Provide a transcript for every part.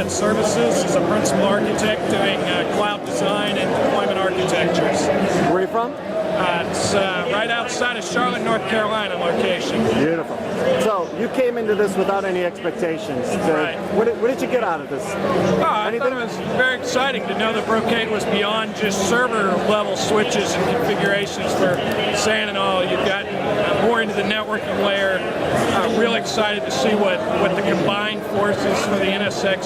Internet Services as a principal architect doing cloud design and deployment architectures. Where are you from? It's right outside of Charlotte, North Carolina location. Beautiful. So you came into this without any expectations. Right. What did you get out of this? I thought it was very exciting to know that Brocade was beyond just server level switches and configurations for SAN and all. You've gotten more into the networking layer. Really excited to see what the combined forces for the NSX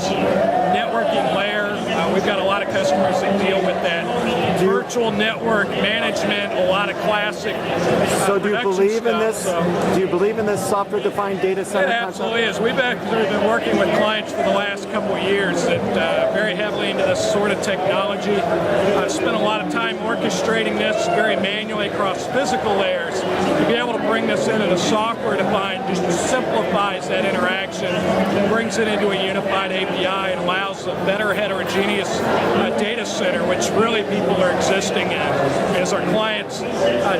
networking layer. We've got a lot of customers that deal with that. Virtual network management, a lot of classic So do you believe stuff, in this? Do you believe in this software-defined data center It concept? absolutely is. We've actually been working with clients for the last couple of years that very heavily into this sort of technology. I've spent a lot of time orchestrating this very manually across physical layers. To be able to bring this into the software-defined just simplifies that interaction, brings it into a unified API, and allows a better heterogeneous data center, which really people are existing in. As our clients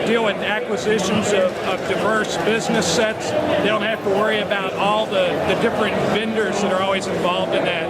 deal with acquisitions of diverse business sets, they don't have to worry about all the different vendors that are always involved in that.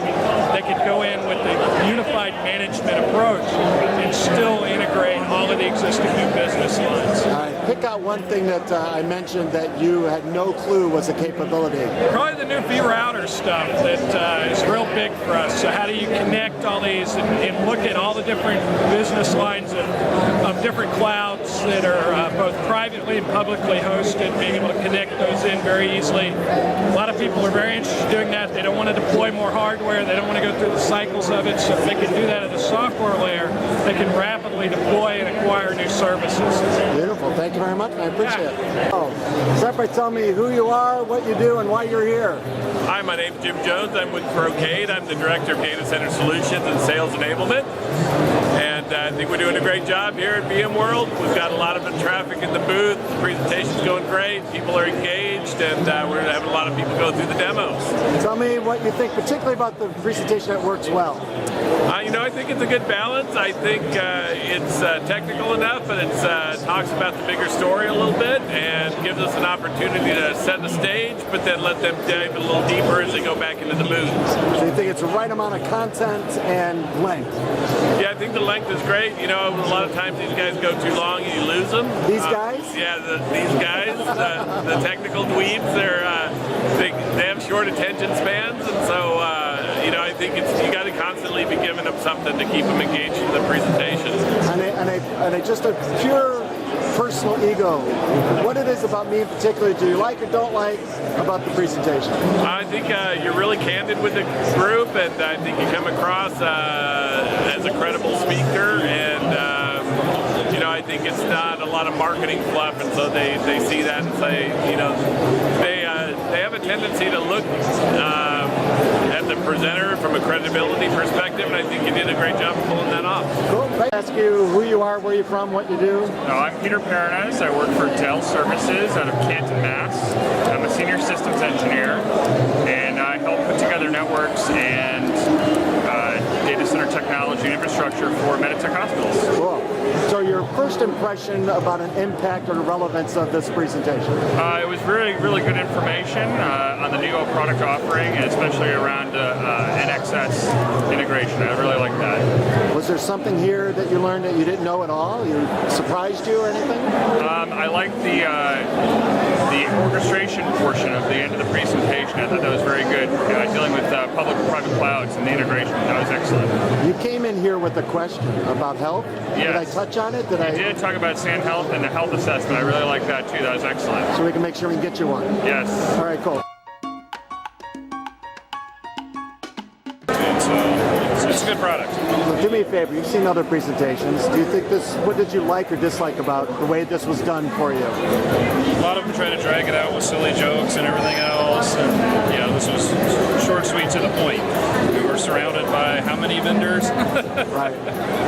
They could go in with a unified management approach and still integrate all of the existing new business lines. All right. Pick out one thing that I mentioned that you had no clue was a capability. Probably the new vRouter stuff that is real big for us. So how do you connect all these and look at all the different business lines of different clouds that are both privately and publicly hosted, being able to connect those in very easily. A lot of people are very interested in doing that. They don't want to deploy more hardware. They don't want to go through the cycles of it. So if they can do that at the software layer, they can rapidly deploy and acquire new services. Beautiful. Thank you very much. I appreciate it. Oh, start by telling me who you are, what you do, and why you're here. Hi, my name's Jim Jones. I'm with Brocade. I'm the Director of Data Center Solutions and Sales Enablement. And I think we're doing a great job here at VMworld. We've got a lot of traffic in the booth. The presentation's going great. People are engaged, and we're having a lot of people go through the demos. Tell me what you think, particularly about the presentation that works well. I think it's a good balance. I think it's technical enough, but it talks about the bigger story a little bit and gives us an opportunity to set the stage, but then let them dive a little deeper as they go back into the booth. So you think it's the right amount of content and length? Yeah, I think the length is great. You know, a lot of times these guys go too long and you lose them. These guys? Yeah, these guys, the technical dweebs, they have short attention spans, and so I think you got to constantly be giving them something to keep them engaged in the presentation. And they just a pure personal ego. What it is about me in particular, do you like or don't like about the presentation? I think you're really candid with the group, and I think you come across as a credible speaker, and I think it's not a lot of marketing fluff, and so they see that and say, they have a tendency to look at the presenter from a credibility perspective, and I think you did a great job of pulling that off. Cool. I ask you who you are, where you're from, what you do. I'm Peter Paranas. I work for Dell Services out of Canton, Mass. I'm a senior systems engineer, and I help put together networks and data center technology and infrastructure for Meditech hospitals. Cool. So your first impression about an impact or the relevance of this presentation? It was really, really good information on the NEO product offering, and especially around NXS integration. I really like that. Was there something here that you learned that you didn't know at all? Surprised you or anything? I like the orchestration portion of the end of the presentation. I thought that was very good. Dealing with public and private clouds and the integration, that was excellent. You came in here with a question about health. Yes. Did I touch on it? I did talk about SAN Health and the health assessment. I really like that too. That was excellent. So we can make sure we can get you one. Yes. All right, cool. It's a good product. Well, do me a favor, you've seen other presentations. Do you think what did you like or dislike about the way this was done for you? A lot of them try to drag it out with silly jokes and everything else, and this was short, sweet, to the point. We were surrounded by how many vendors? Right.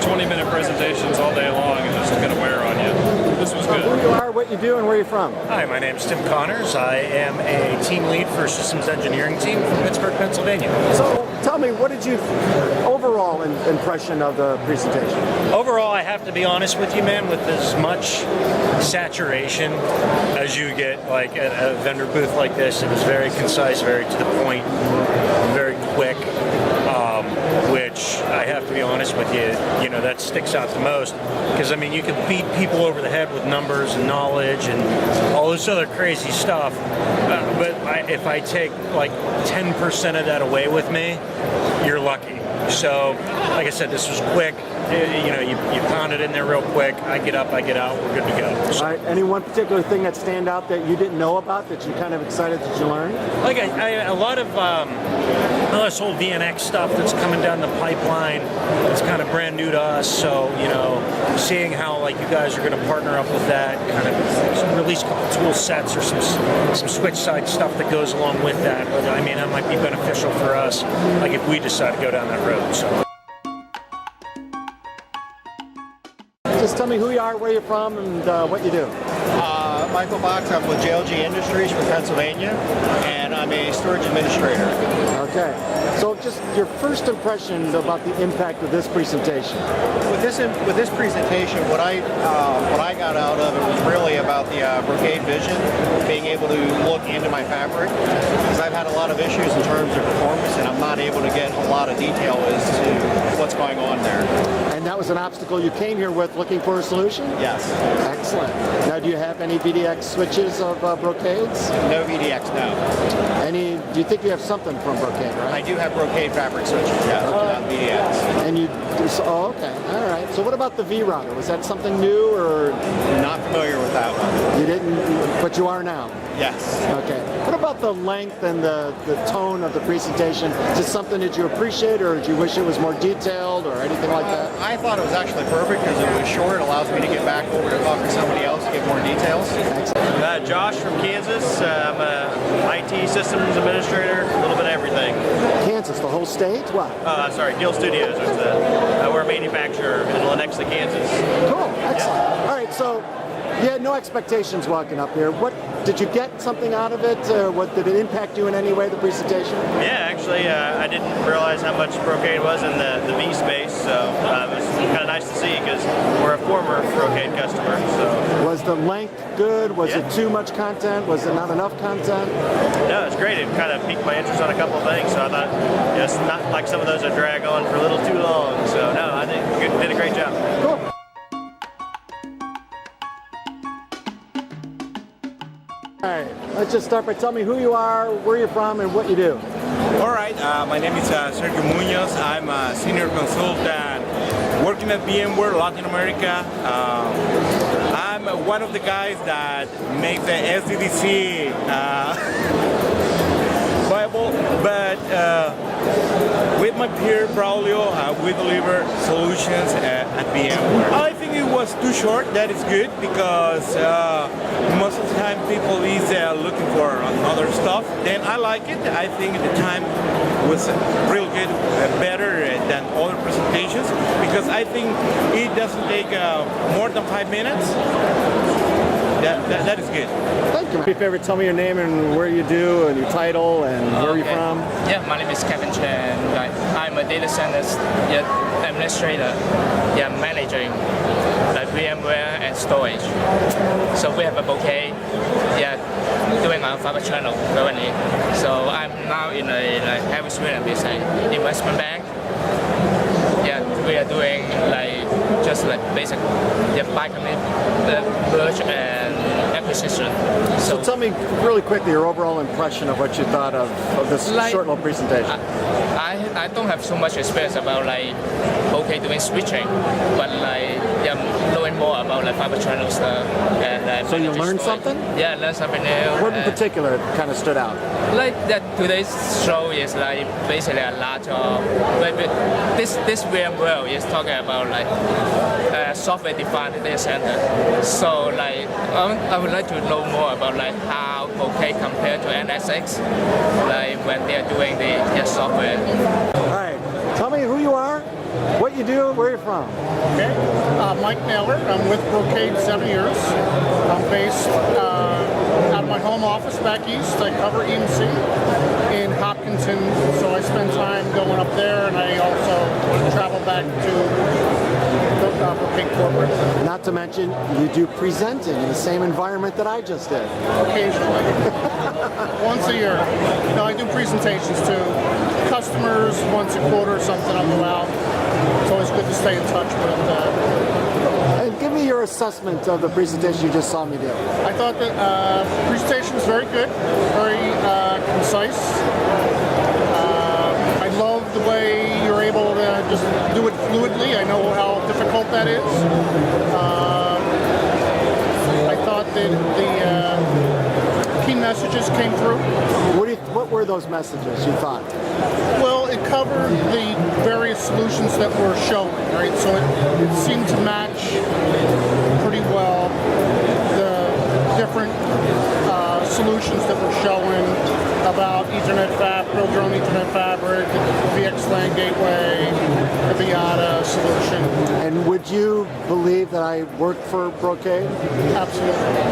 20-minute presentations all day long, and this is going to wear on you. This was good. Who you are, what you do, and where you're from? Hi, my name is Tim Connors. I am a team lead for a systems engineering team from Pittsburgh, Pennsylvania. So tell me, what did you overall impression of the presentation? Overall, I have to be honest with you, man, with as much saturation as you get like at a vendor booth like this, it was very concise, very to the point, very quick. that sticks out the most. Because I mean, you can beat people over the head with numbers and knowledge and all this other crazy stuff. But if I take like 10% of that away with me, you're lucky. So, like I said, this was quick. You know, you pound it in there real quick. I get up, I get out. We're good to go. So, All right. Any one particular thing that stand out that you didn't know about that you're kind of excited that you learned? like a lot of this whole VNX stuff that's coming down the pipeline. It's kind of brand new to us. So, you know, seeing how like you guys are going to partner up with that, kind of release a couple tool sets or some switch side stuff that goes along with that. But I mean, that might be beneficial for us, like if we decide to go down that road. So. Just tell me who you are, where you're from, and what you do. Michael Box, I'm with JLG Industries from Pennsylvania, and I'm a storage administrator. Okay. So just your first impression about the impact of this presentation. With this presentation, what I got out of it was really about the Brocade vision, being able to look into my fabric, because I've had a lot of issues in terms of performance, and I'm not able to get a lot of detail as to what's going on there. And that was an obstacle you came here with, looking for a solution? Yes. Excellent. Now, do you have any VDX switches of Brocades? No VDX, no. Do you think you have something from Brocade, right? I do have Brocade fabric switches, yeah, not VDX. And you, oh, okay, all right. So what about the V router? Was that something new, or Not familiar with that one. you didn't, but you are now? Yes. Okay. What about the length and the tone of the presentation? Is it something that you appreciate, or did you wish it was more detailed, or anything like that? I thought it was actually perfect because it was short. It allows me to get back over to talk to somebody else, get more details. Josh from Kansas. I'm a IT systems administrator, a little bit of everything. Kansas, the whole state? What? Sorry, Gill Studios. We're a manufacturer in Lenexa, Kansas. Cool. Excellent. All right. So you had no expectations walking up here. What did you get something out of it? What did it impact you in any way? The presentation? Yeah, actually, I didn't realize how much Brocade was in the V space, so it was kind of nice to see because we're a former Brocade customer. So Was the length good? Was it too much content? Was it not enough content? no, it's great. It kind of piqued my interest on a couple of things. So I thought it's not like some of those that drag on for a little too long. So no, I think you did a great job. Cool. All right, let's just start by telling me who you are, where you're from, and what you do. All right, my name is Sergio Munoz. I'm a senior consultant working at VMWorld Latin America. I'm one of the guys that makes the SDDC viable, but with my peer Braulio, we deliver solutions at VMware. I think it was too short. That is good because most of the time people is looking for other stuff. Then I like it. I think the time was real good, better than other presentations because I think it doesn't take more than 5 minutes. That is good. Thank you. Your favorite, tell me your name and where you do and your title and where you're from. Yeah, my name is Kevin Chen. I'm a data center administrator. Yeah, managing VMware and storage. So we have a Brocade. Yeah, doing our fiber channel currently. So I'm now in a heavy Sweden with an investment bank. Yeah, we are doing just basic buy commit, merge and acquisition. So tell me really quickly your overall impression of what you thought of this short little presentation. I don't have so much experience about Brocade doing switching, but knowing more about fiber channel stuff. And so you learned something? Yeah, I learned something new. What in particular kind of stood out? Today's show is basically a lot of this VMWorld is talking about software-defined data center. So I would like to know more about how Brocade compared to NSX, when they are doing the software. All right, tell me who you are, what you do, where you're from. Okay, Mike Naylor. I'm with Brocade 7 years. I'm based out of my home office back east. I cover EMC in Hopkinton, so I spend time going up there, and I also travel back to Brocade corporate. Not to mention, you do presenting in the same environment that I just did. Occasionally. Once a year. No, I do presentations too. customers once a quarter or something. I'll go out. It's always good to stay in touch with. And give me your assessment of the presentation you just saw me do. I thought the presentation was very good, very concise. I love the way you're able to just do it fluidly. I know how difficult that is. I thought that the key messages came through. What were those messages you thought? Well, it covered the various solutions that were showing, right? So it seemed to match pretty well the different solutions that were showing about Ethernet build your own Ethernet fabric, VXLAN gateway, the Viata solution. And would you believe that I work for Brocade? Absolutely.